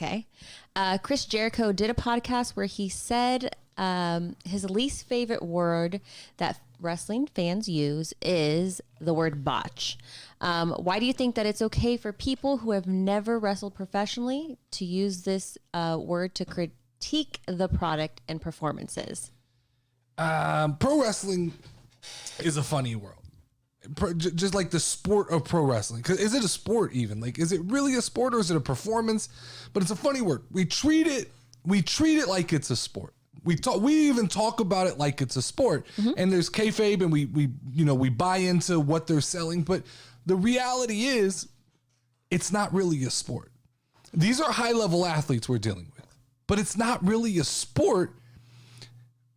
Okay. Chris Jericho did a podcast where he said his least favorite word that wrestling fans use is the word botch. Why do you think that it's okay for people who have never wrestled professionally to use this word to critique the product and performances? Pro wrestling is a funny world. Just like the sport of pro wrestling. 'Cause is it a sport even? Like, is it really a sport or is it a performance? But it's a funny word. We treat it like it's a sport. We even talk about it like it's a sport. Mm-hmm. And there's kayfabe and we buy into what they're selling. But the reality is it's not really a sport. These are high level athletes we're dealing with, but it's not really a sport.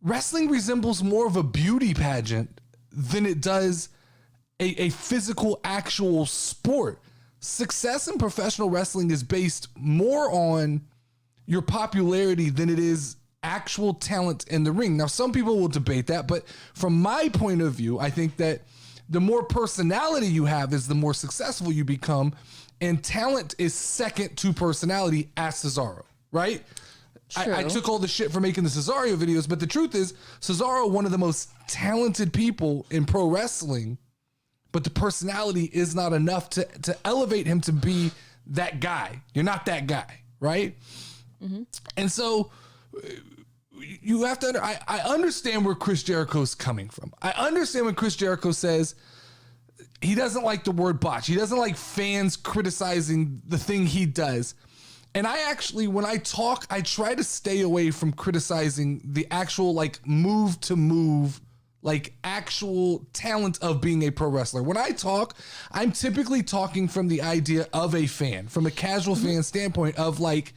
Wrestling resembles more of a beauty pageant than it does a physical, actual sport. Success in professional wrestling is based more on your popularity than it is actual talent in the ring. Now, some people will debate that, but from my point of view, I think that the more personality you have is the more successful you become, and talent is second to personality at Cesaro, right? I took all the shit for making the Cesaro videos, but the truth is Cesaro, one of the most talented people in pro wrestling, but the personality is not enough to elevate him to be that guy. You're not that guy, right? Mm-hmm. And so you have to, I understand where Chris Jericho's coming from. I understand when Chris Jericho says he doesn't like the word botch. He doesn't like fans criticizing the thing he does. And I actually, when I talk, I try to stay away from criticizing the actual like move to move, like actual talent of being a pro wrestler. When I talk, I'm typically talking from the idea of a fan, from a casual fan standpoint of like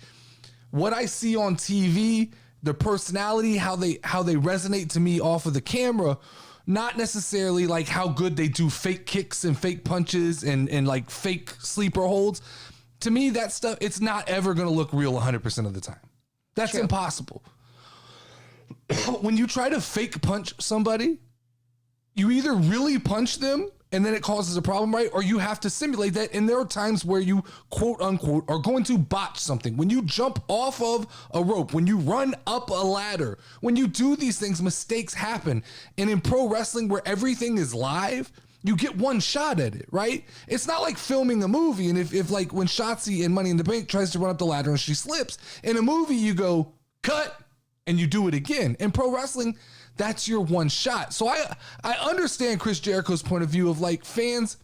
what I see on TV, the personality, how they resonate to me off of the camera, not necessarily like how good they do fake kicks and fake punches and like fake sleeper holds. To me, that stuff, it's not ever going to look real 100% of the time. That's True. Impossible. When you try to fake punch somebody, you either really punch them and then it causes a problem, right? Or you have to simulate that. And there are times where you, quote unquote, are going to botch something. When you jump off of a rope, when you run up a ladder, when you do these things, mistakes happen. And in pro wrestling where everything is live, you get one shot at it, right? It's not like filming a movie. And if like when Shotzi in Money in the Bank tries to run up the ladder and she slips, in a movie you go, cut, and you do it again. In pro wrestling, that's your one shot. So I understand Chris Jericho's point of view of like fans,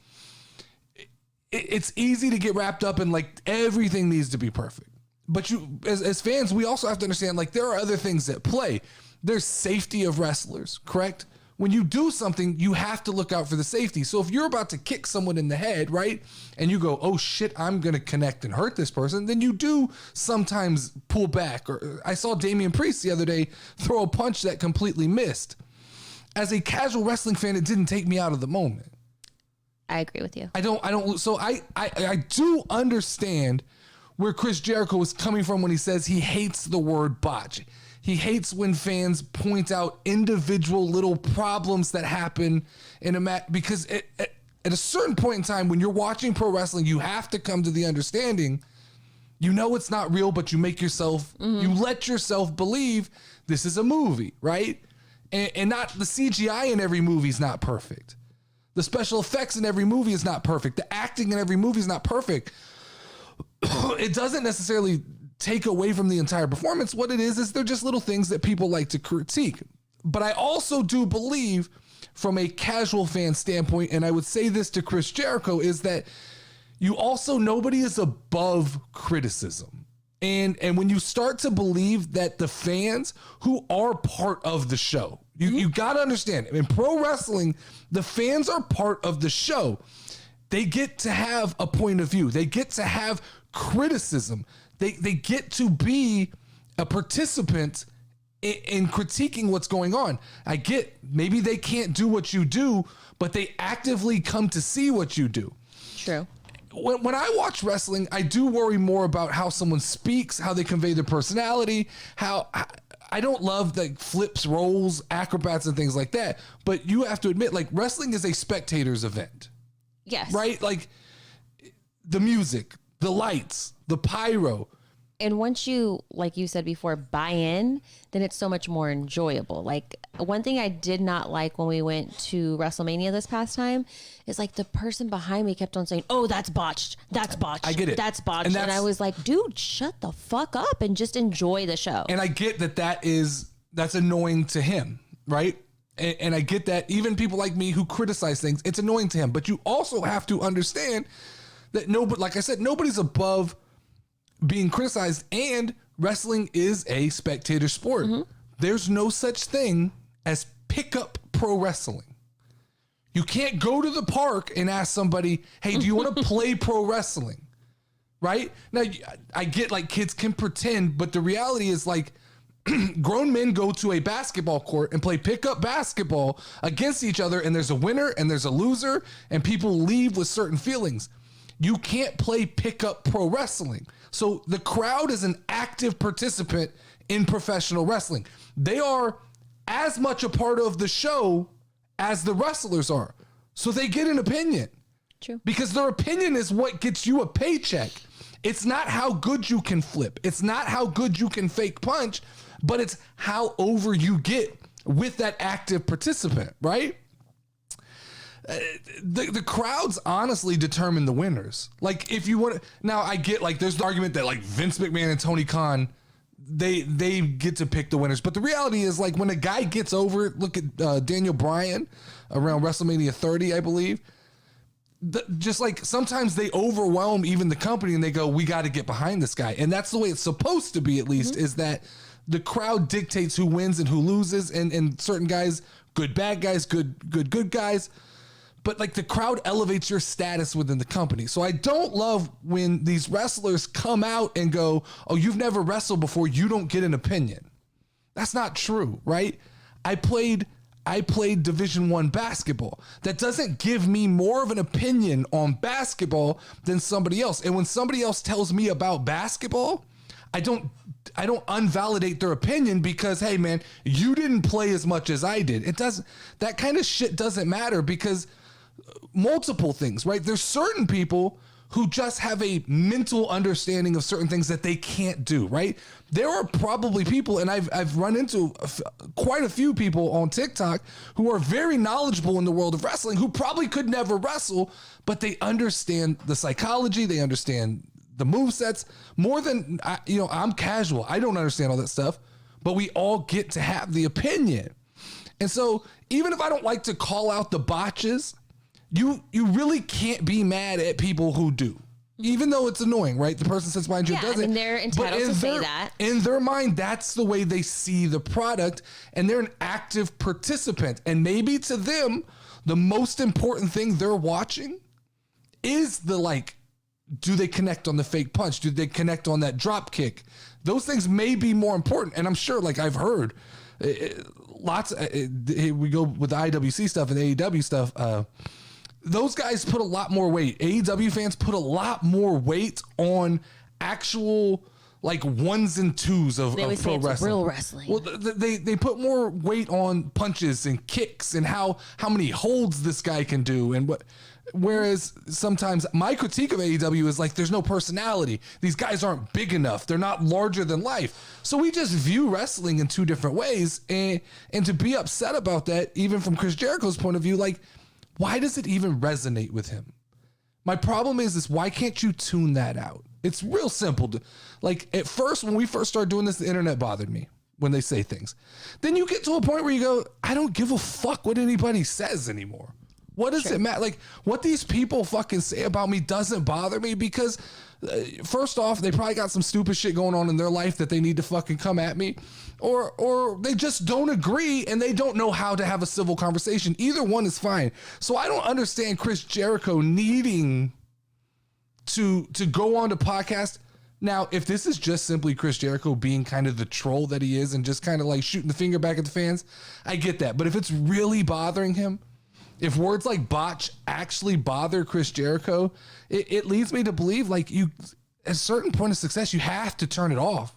it's easy to get wrapped up in like everything needs to be perfect. But you, as fans, we also have to understand like there are other things at play. There's safety of wrestlers, correct? When you do something, you have to look out for the safety. So if you're about to kick someone in the head, right, and you go, oh shit, I'm going to connect and hurt this person, then you do sometimes pull back. Or I saw Damian Priest the other day throw a punch that completely missed. As a casual wrestling fan, it didn't take me out of the moment. I agree with you. So I do understand where Chris Jericho is coming from when he says he hates the word botch. He hates when fans point out individual little problems that happen in a match, because at a certain point in time, when you're watching pro wrestling, you have to come to the understanding, you know it's not real, but you make yourself, you let yourself believe this is a movie, right? And not the CGI in every movie is not perfect. The special effects in every movie is not perfect. The acting in every movie is not perfect. It doesn't necessarily take away from the entire performance. What it is they're just little things that people like to critique. But I also do believe from a casual fan standpoint, and I would say this to Chris Jericho, is that you also, nobody is above criticism. And when you start to believe that the fans who are part of the show, you got to understand, in pro wrestling, the fans are part of the show. They get to have a point of view. They get to have criticism. They get to be a participant in critiquing what's going on. I get maybe they can't do what you do, but they actively come to see what you do. True. When I watch wrestling, I do worry more about how someone speaks, how they convey their personality, how I don't love the flips, rolls, acrobats, and things like that. But you have to admit, like, wrestling is a spectator's event. Yes. Right? Like the music, the lights, the pyro, And once you, like you said before, buy in, then it's so much more enjoyable. Like, one thing I did not like when we went to WrestleMania this past time is like the person behind me kept on saying, "Oh, that's botched. That's botched. I get it. That's botched." And I was like, dude, shut the fuck up and just enjoy the show. And I get that's annoying to him, right? And I get that even people like me who criticize things, it's annoying to him. But you also have to understand that like I said, nobody's above being criticized, and wrestling is a spectator sport. Mm-hmm. There's no such thing as pickup pro wrestling. You can't go to the park and ask somebody, "Hey, do you want to play pro wrestling?" Right? Now, I get like kids can pretend, but the reality is like grown men go to a basketball court and play pickup basketball against each other, and there's a winner and there's a loser, and people leave with certain feelings. You can't play pickup pro wrestling. So the crowd is an active participant in professional wrestling. They are as much a part of the show as the wrestlers are. So they get an opinion. True. Because their opinion is what gets you a paycheck. It's not how good you can flip. It's not how good you can fake punch, but it's how over you get with that active participant, right? The crowds honestly determine the winners. Like, if you want to, now I get like there's the argument that like Vince McMahon and Tony Khan, they get to pick the winners, but the reality is like when a guy gets over, look at Daniel Bryan around WrestleMania 30, I believe. Just like sometimes they overwhelm even the company and they go, we got to get behind this guy, and that's the way it's supposed to be. At least is that the crowd dictates who wins and who loses, and certain guys, good bad guys, good guys. But like the crowd elevates your status within the company. So I don't love when these wrestlers come out and go, "Oh, you've never wrestled before, you don't get an opinion." That's not true, right? I played Division I basketball. That doesn't give me more of an opinion on basketball than somebody else. And when somebody else tells me about basketball, I don't unvalidate their opinion because, hey man, you didn't play as much as I did. That kind of shit doesn't matter because multiple things, right? There's certain people who just have a mental understanding of certain things that they can't do, right? There are probably people, and I've run into quite a few people on TikTok who are very knowledgeable in the world of wrestling who probably could never wrestle, but they understand the psychology, they understand the movesets more than, I'm casual. I don't understand all that stuff, but we all get to have the opinion. And so even if I don't like to call out the botches, you really can't be mad at people who do, even though it's annoying, right? The person sits behind you doesn't. And they're entitled to say that. In their mind, that's the way they see the product, and they're an active participant. And maybe to them, the most important thing they're watching is do they connect on the fake punch? Do they connect on that drop kick? Those things may be more important. And I'm sure, like I've heard, we go with the IWC stuff and the AEW stuff. Those guys put a lot more weight. AEW fans put a lot more weight on actual like ones and twos of pro wrestling. Real wrestling. Well, they put more weight on punches and kicks and how many holds this guy can do and what. Whereas sometimes my critique of AEW is like, there's no personality. These guys aren't big enough. They're not larger than life. So we just view wrestling in two different ways. And to be upset about that, even from Chris Jericho's point of view, like, why does it even resonate with him? My problem is why can't you tune that out? It's real simple. Like at first, when we first started doing this, the internet bothered me when they say things. Then you get to a point where you go, I don't give a fuck what anybody says anymore. What does it matter? Like what these people fucking say about me doesn't bother me because first off, they probably got some stupid shit going on in their life that they need to fucking come at me, or they just don't agree and they don't know how to have a civil conversation. Either one is fine. So I don't understand Chris Jericho needing to go on to podcast. Now, if this is just simply Chris Jericho being kind of the troll that he is and just kind of like shooting the finger back at the fans, I get that. But if it's really bothering him, if words like botch actually bother Chris Jericho, it leads me to believe like you, at a certain point of success, you have to turn it off.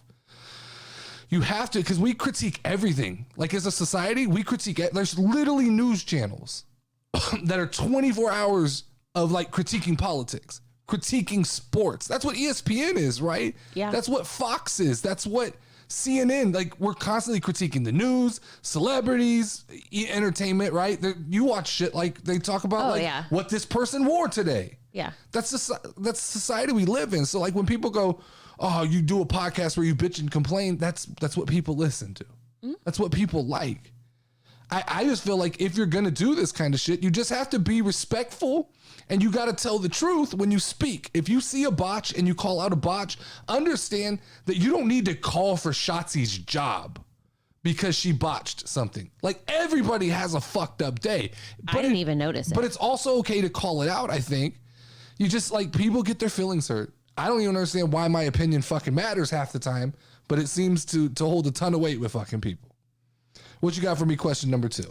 You have to, because we critique everything. Like as a society, we critique it. There's literally news channels that are 24 hours of like critiquing politics. critiquing sports. That's what ESPN is, right? Yeah. That's what Fox is. That's what CNN, like we're constantly critiquing the news, celebrities, entertainment, right? You watch shit like they talk about what this person wore today. Yeah. That's society we live in. So like when people go, oh, you do a podcast where you bitch and complain, that's what people listen to. That's what people like. I just feel like if you're going to do this kind of shit, you just have to be respectful and you got to tell the truth when you speak. If you see a botch and you call out a botch, understand that you don't need to call for Shotzi's job because she botched something. Like everybody has a fucked up day. But I didn't even notice it. But it's also okay to call it out, I think. You just like people get their feelings hurt. I don't even understand why my opinion fucking matters half the time, but it seems to hold a ton of weight with fucking people. What you got for me? Question number 2.